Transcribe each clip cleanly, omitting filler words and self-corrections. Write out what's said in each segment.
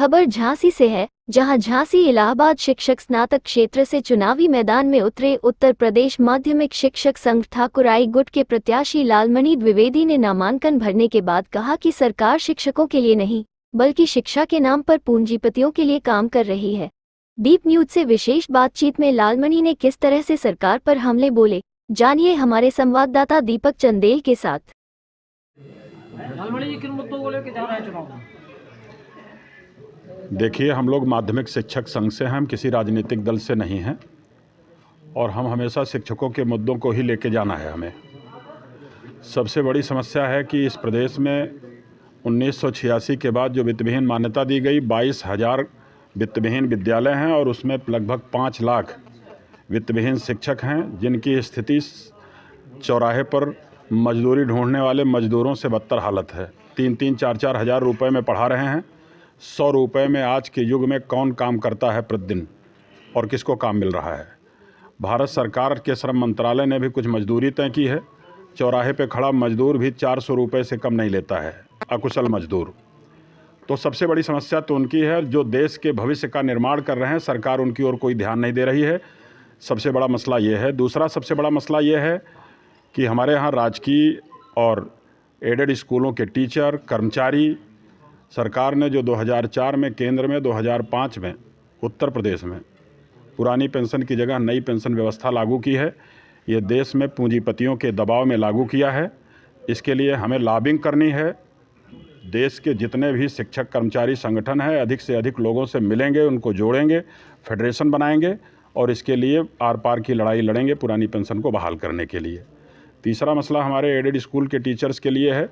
खबर झांसी से है, जहां झांसी इलाहाबाद शिक्षक स्नातक क्षेत्र से चुनावी मैदान में उतरे उत्तर प्रदेश माध्यमिक शिक्षक संघ ठाकुराई गुट के प्रत्याशी लालमणि द्विवेदी ने नामांकन भरने के बाद कहा कि सरकार शिक्षकों के लिए नहीं, बल्कि शिक्षा के नाम पर पूंजीपतियों के लिए काम कर रही है। डीप न्यूज से विशेष बातचीत में लालमणि ने किस तरह से सरकार पर हमले बोले, जानिए हमारे संवाददाता दीपक चंदेल के साथ। लालमणि जी किन मुद्दों को लेकर जा रहे हैं चुनाव में? देखिए, हम लोग माध्यमिक शिक्षक संघ से हैं, हम किसी राजनीतिक दल से नहीं हैं और हम हमेशा शिक्षकों के मुद्दों को ही लेके जाना है। हमें सबसे बड़ी समस्या है कि इस प्रदेश में 1986 के बाद जो वित्तविहीन मान्यता दी गई, 22,000 वित्तविहीन विद्यालय हैं और उसमें लगभग 5 लाख वित्तविहीन शिक्षक हैं, जिनकी स्थिति चौराहे पर मजदूरी ढूंढने वाले मजदूरों से बदतर हालत है। 3-3, 4-4 हज़ार रुपये में पढ़ा रहे हैं। 100 रुपये में आज के युग में कौन काम करता है प्रतिदिन और किसको काम मिल रहा है? भारत सरकार के श्रम मंत्रालय ने भी कुछ मजदूरी तय की है। चौराहे पे खड़ा मजदूर भी 400 रुपये से कम नहीं लेता है, अकुशल मजदूर। तो सबसे बड़ी समस्या तो उनकी है, जो देश के भविष्य का निर्माण कर रहे हैं, सरकार उनकी ओर कोई ध्यान नहीं दे रही है। सबसे बड़ा मसला ये है। दूसरा सबसे बड़ा मसला ये है कि हमारे यहाँ राजकीय और एडेड स्कूलों के टीचर, कर्मचारी, सरकार ने जो 2004 में केंद्र में, 2005 में उत्तर प्रदेश में पुरानी पेंशन की जगह नई पेंशन व्यवस्था लागू की है। ये देश में पूंजीपतियों के दबाव में लागू किया है। इसके लिए हमें लॉबिंग करनी है। देश के जितने भी शिक्षक कर्मचारी संगठन हैं, अधिक से अधिक लोगों से मिलेंगे, उनको जोड़ेंगे, फेडरेशन बनाएंगे और इसके लिए आर पार की लड़ाई लड़ेंगे पुरानी पेंशन को बहाल करने के लिए। तीसरा मसला हमारे एडेड स्कूल के टीचर्स के लिए है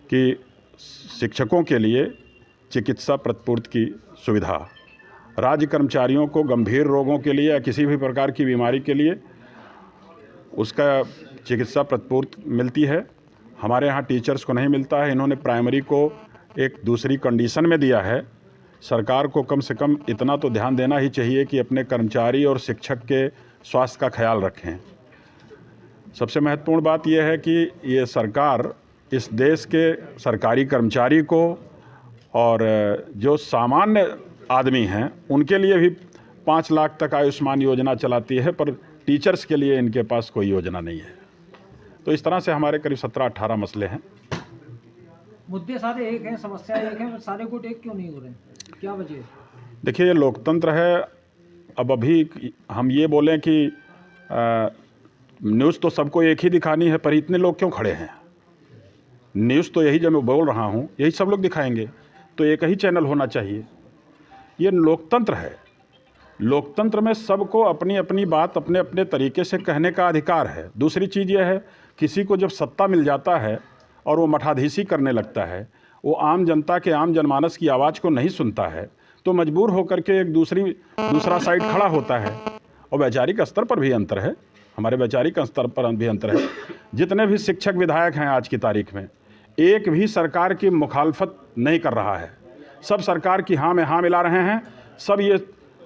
कि शिक्षकों के लिए चिकित्सा प्रतिपूर्ति की सुविधा, राज्य कर्मचारियों को गंभीर रोगों के लिए या किसी भी प्रकार की बीमारी के लिए उसका चिकित्सा प्रतिपूर्ति मिलती है। हमारे यहाँ टीचर्स को नहीं मिलता है। इन्होंने प्राइमरी को एक दूसरी कंडीशन में दिया है। सरकार को कम से कम इतना तो ध्यान देना ही चाहिए कि अपने कर्मचारी और शिक्षक के स्वास्थ्य का ख्याल रखें। सबसे महत्वपूर्ण बात यह है कि ये सरकार इस देश के सरकारी कर्मचारी को और जो सामान्य आदमी हैं उनके लिए भी 5 लाख तक आयुष्मान योजना चलाती है, पर टीचर्स के लिए इनके पास कोई योजना नहीं है। तो इस तरह से हमारे करीब 17-18 मसले हैं। मुद्दे सारे एक हैं, समस्या एक है, सारे गुट एक क्यों नहीं हो रहे, क्या वजह है? देखिए, ये लोकतंत्र है। अब अभी हम ये बोलें कि न्यूज़ तो सबको एक ही दिखानी है, पर इतने लोग क्यों खड़े हैं? न्यूज़ तो यही, जब मैं बोल रहा हूँ यही सब लोग दिखाएंगे, तो एक ही चैनल होना चाहिए। ये लोकतंत्र है। लोकतंत्र में सबको अपनी अपनी बात अपने अपने तरीके से कहने का अधिकार है। दूसरी चीज़ यह है, किसी को जब सत्ता मिल जाता है और वो मठाधीशी करने लगता है, वो आम जनता के, आम जनमानस की आवाज़ को नहीं सुनता है, तो मजबूर होकर के एक दूसरा साइड खड़ा होता है। और वैचारिक स्तर पर भी अंतर है, हमारे वैचारिक स्तर पर भी अंतर है। जितने भी शिक्षक विधायक हैं आज की तारीख में, एक भी सरकार की मुखालफत नहीं कर रहा है। सब सरकार की हाँ में हाँ मिला रहे हैं। सब ये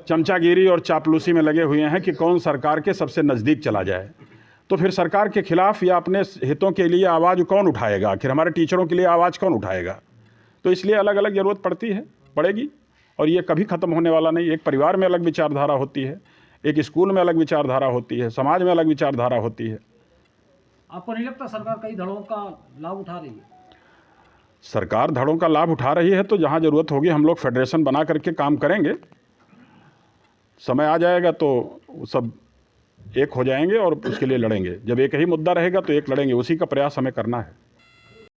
चमचागिरी और चापलूसी में लगे हुए हैं कि कौन सरकार के सबसे नज़दीक चला जाए। तो फिर सरकार के खिलाफ या अपने हितों के लिए आवाज़ कौन उठाएगा? आखिर हमारे टीचरों के लिए आवाज़ कौन उठाएगा? तो इसलिए अलग अलग ज़रूरत पड़ेगी और ये कभी ख़त्म होने वाला नहीं। एक परिवार में अलग विचारधारा होती है, एक स्कूल में अलग विचारधारा होती है, समाज में अलग विचारधारा होती है। आपको नहीं लगता सरकार कई धड़ों का लाभ उठा रही है? सरकार धड़ों का लाभ उठा रही है, तो जहाँ ज़रूरत होगी हम लोग फेडरेशन बना करके काम करेंगे। समय आ जाएगा तो सब एक हो जाएंगे और उसके लिए लड़ेंगे। जब एक ही मुद्दा रहेगा तो एक लड़ेंगे, उसी का प्रयास हमें करना है।